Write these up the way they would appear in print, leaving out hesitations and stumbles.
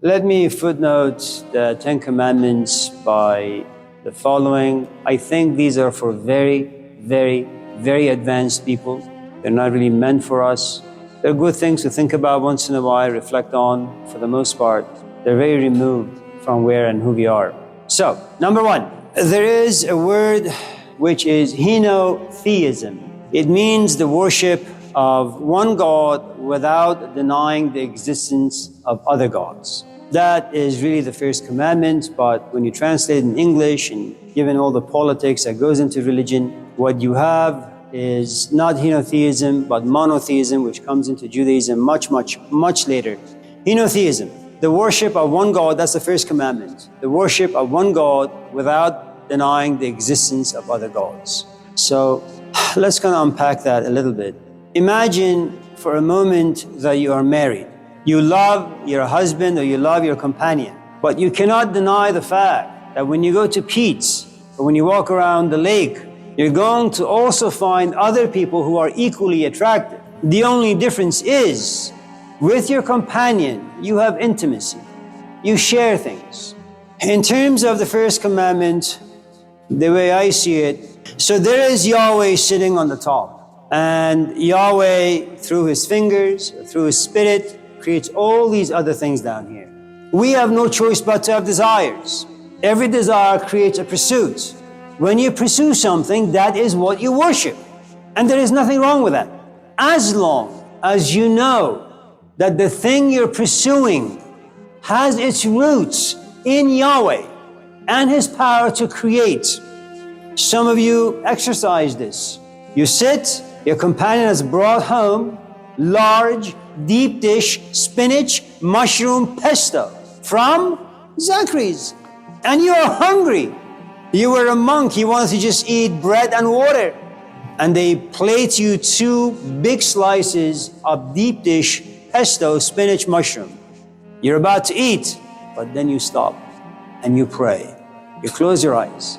Let me footnote the Ten Commandments by the following. I think these are for very, very advanced people. They're not really meant for us. They're good things to think about once in a while, reflect on. For the most part, they're very removed from where and who we are. So, number one, there is a word which is henotheism. It means the worship of one God without denying the existence of other gods. That is really the first commandment, but when you translate in English and given all the politics that goes into religion, what you have is not henotheism, but monotheism, which comes into Judaism much later. Henotheism, the worship of one God, that's the first commandment. The worship of one God without denying the existence of other gods. So let's kind of unpack that a little bit. Imagine for a moment that you are married. You love your husband or you love your companion, but you cannot deny the fact that when you go to Pete's or when you walk around the lake, you're going to also find other people who are equally attractive. The only difference is, with your companion, you have intimacy. You share things. In terms of the first commandment, the way I see it, so there is Yahweh sitting on the top. And Yahweh, through his fingers, through his spirit, creates all these other things down here. We have no choice but to have desires. Every desire creates a pursuit. When you pursue something, that is what you worship. And there is nothing wrong with that. As long as you know that the thing you're pursuing has its roots in Yahweh and his power to create. Some of you exercise this. You sit, your companion has brought home large, deep dish, spinach, mushroom pesto from Zachary's. And you are hungry. You were a monk, you wanted to just eat bread and water. And they plate you 2 big slices of deep dish pesto, spinach, mushroom. You're about to eat, but then you stop and you pray. You close your eyes.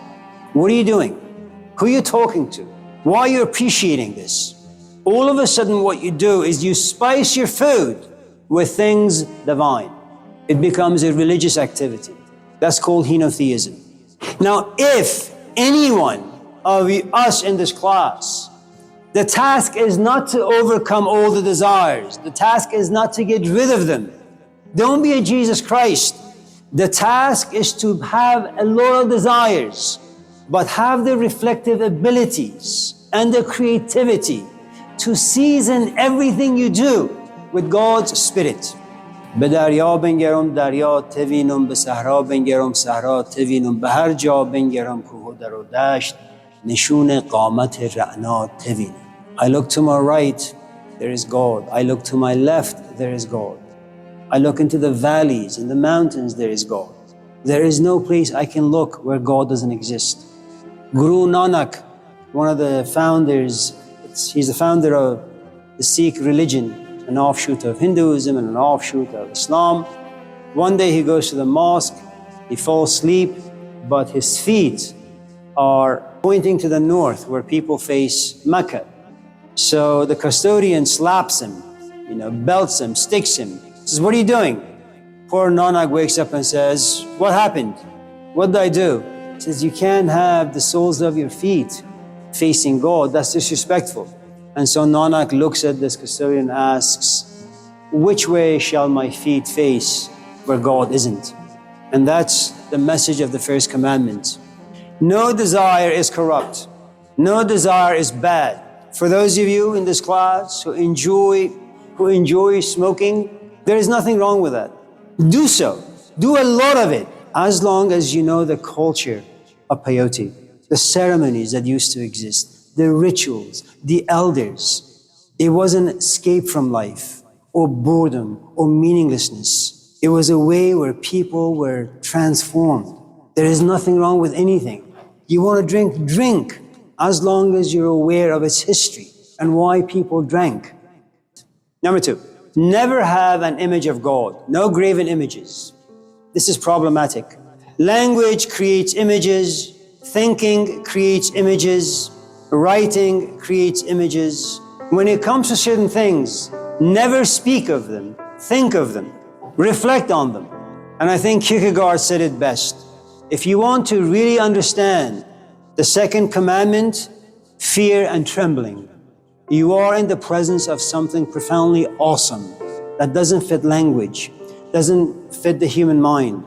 What are you doing? Who are you talking to? Why are you appreciating this? All of a sudden what you do is you spice your food with things divine. It becomes a religious activity. That's called henotheism. Now, if anyone of us in this class, the task is not to overcome all the desires. The task is not to get rid of them. Don't be a Jesus Christ. The task is to have a lot of desires, but have the reflective abilities and the creativity to season everything you do with God's Spirit. به دریا بنگرم دریا توینم به صحرا بنگرم صحرا توینم به هر جا بنگرم کوه و در و دشت نشون قامت رعنا توینم. I look to my right, there is God. I look to my left, there is God. I look into the valleys and the mountains, there is God. There is no place I can look where God doesn't exist. Guru Nanak, one of the founders, he's the founder of the Sikh religion, an offshoot of Hinduism and an offshoot of Islam. One day he goes to the mosque, he falls asleep, but his feet are pointing to the north where people face Mecca. So the custodian slaps him, belts him, sticks him. Says, what are you doing? Poor Nanak wakes up and says, what happened? What did I do? He says, you can't have the soles of your feet facing God. That's disrespectful. And so Nanak looks at this custodian and asks, which way shall my feet face where God isn't? And that's the message of the first commandment. No desire is corrupt. No desire is bad. For those of you in this class who enjoy smoking, there is nothing wrong with that. Do so. Do a lot of it, as long as you know the culture of peyote, the ceremonies that used to exist, the rituals, the elders. It wasn't an escape from life or boredom or meaninglessness. It was a way where people were transformed. There is nothing wrong with anything. You want to drink, drink, as long as you're aware of its history and why people drank. Number 2, never have an image of God. No graven images. This is problematic. Language creates images. Thinking creates images. Writing creates images. When it comes to certain things, never speak of them. Think of them. Reflect on them. And I think Kierkegaard said it best. If you want to really understand the second commandment, fear and trembling, you are in the presence of something profoundly awesome that doesn't fit language, doesn't fit the human mind.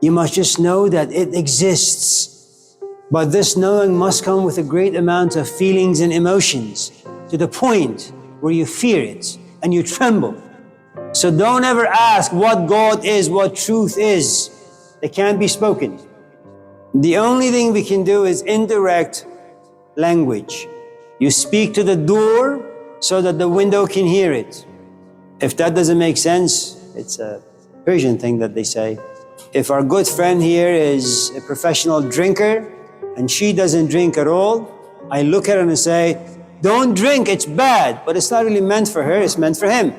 You must just know that it exists. But this knowing must come with a great amount of feelings and emotions, to the point where you fear it and you tremble. So don't ever ask what God is, what truth is. It can't be spoken. The only thing we can do is indirect language. You speak to the door so that the window can hear it. If that doesn't make sense, it's a Persian thing that they say. If our good friend here is a professional drinker and she doesn't drink at all, I look at her and say, don't drink, it's bad. But it's not really meant for her, it's meant for him.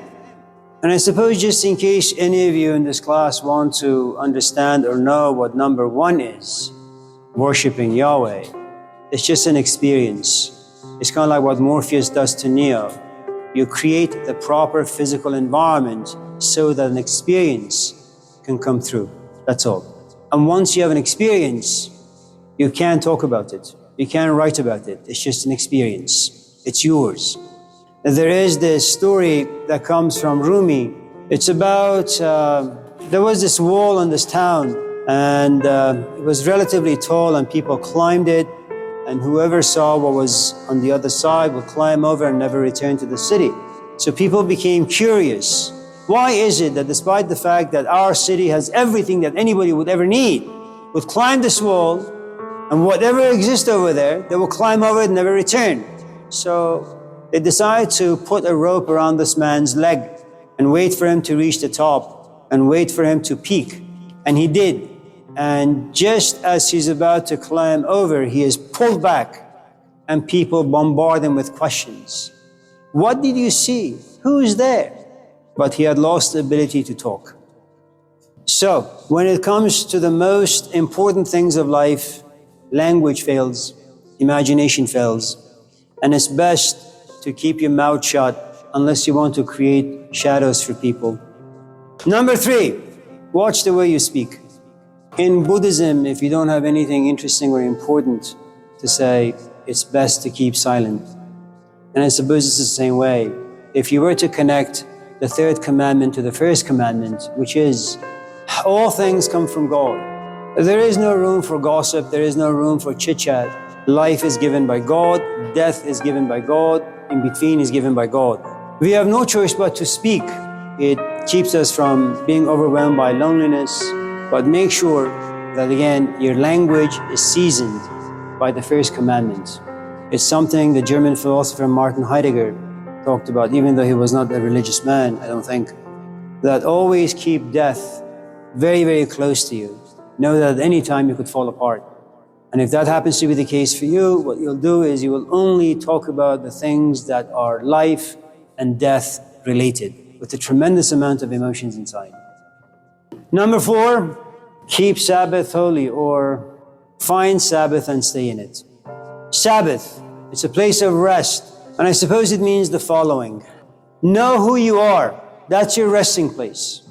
And I suppose just in case any of you in this class want to understand or know what number one is, worshiping Yahweh, it's just an experience. It's kind of like what Morpheus does to Neo. You create the proper physical environment so that an experience can come through. That's all. And once you have an experience, you can't talk about it. You can't write about it. It's just an experience. It's yours. There is this story that comes from Rumi. It's about, there was this wall in this town, and it was relatively tall, and people climbed it, and whoever saw what was on the other side would climb over and never return to the city. So people became curious. Why is it that despite the fact that our city has everything that anybody would ever need, would climb this wall, and whatever exists over there, they will climb over it and never return? So they decided to put a rope around this man's leg and wait for him to reach the top and wait for him to peak. And he did. And just as he's about to climb over, he is pulled back and people bombard him with questions. What did you see? Who is there? But he had lost the ability to talk. So when it comes to the most important things of life, language fails, imagination fails, and it's best to keep your mouth shut unless you want to create shadows for people. Number 3, watch the way you speak. In Buddhism, if you don't have anything interesting or important to say, it's best to keep silent. And I suppose it's the same way. If you were to connect the third commandment to the first commandment, which is, all things come from God. There is no room for gossip, there is no room for chit-chat. Life is given by God, death is given by God, in between is given by God. We have no choice but to speak. It keeps us from being overwhelmed by loneliness, but make sure that, again, your language is seasoned by the first commandment. It's something the German philosopher Martin Heidegger talked about, even though he was not a religious man, I don't think, that always keep death very, very close to you. Know that at any time you could fall apart. And if that happens to be the case for you, what you'll do is you will only talk about the things that are life and death related, with a tremendous amount of emotions inside. Number 4, keep Sabbath holy, or find Sabbath and stay in it. Sabbath, it's a place of rest. And I suppose it means the following. Know who you are. That's your resting place.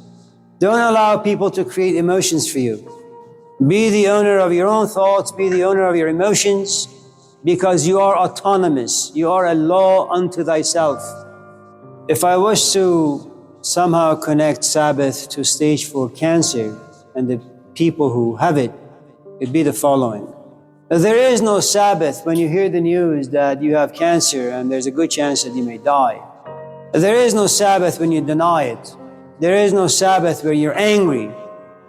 Don't allow people to create emotions for you. Be the owner of your own thoughts. Be the owner of your emotions, because you are autonomous. You are a law unto thyself. If I was to somehow connect Sabbath to stage 4 cancer and the people who have it, it'd be the following. There is no Sabbath when you hear the news that you have cancer and there's a good chance that you may die. There is no Sabbath when you deny it. There is no Sabbath where you're angry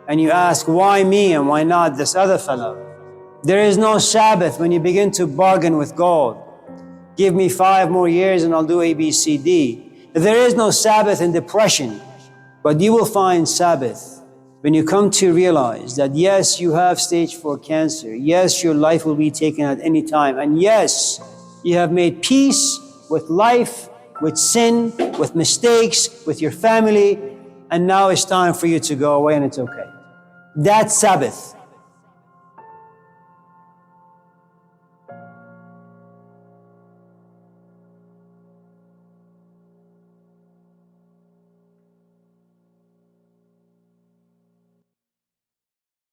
and you ask, why me and why not this other fellow? There is no Sabbath when you begin to bargain with God. Give me 5 more years and I'll do A, B, C, D. There is no Sabbath in depression, but you will find Sabbath when you come to realize that yes, you have stage 4 cancer. Yes, your life will be taken at any time. And yes, you have made peace with life, with sin, with mistakes, with your family. And now it's time for you to go away and it's okay. That's Sabbath.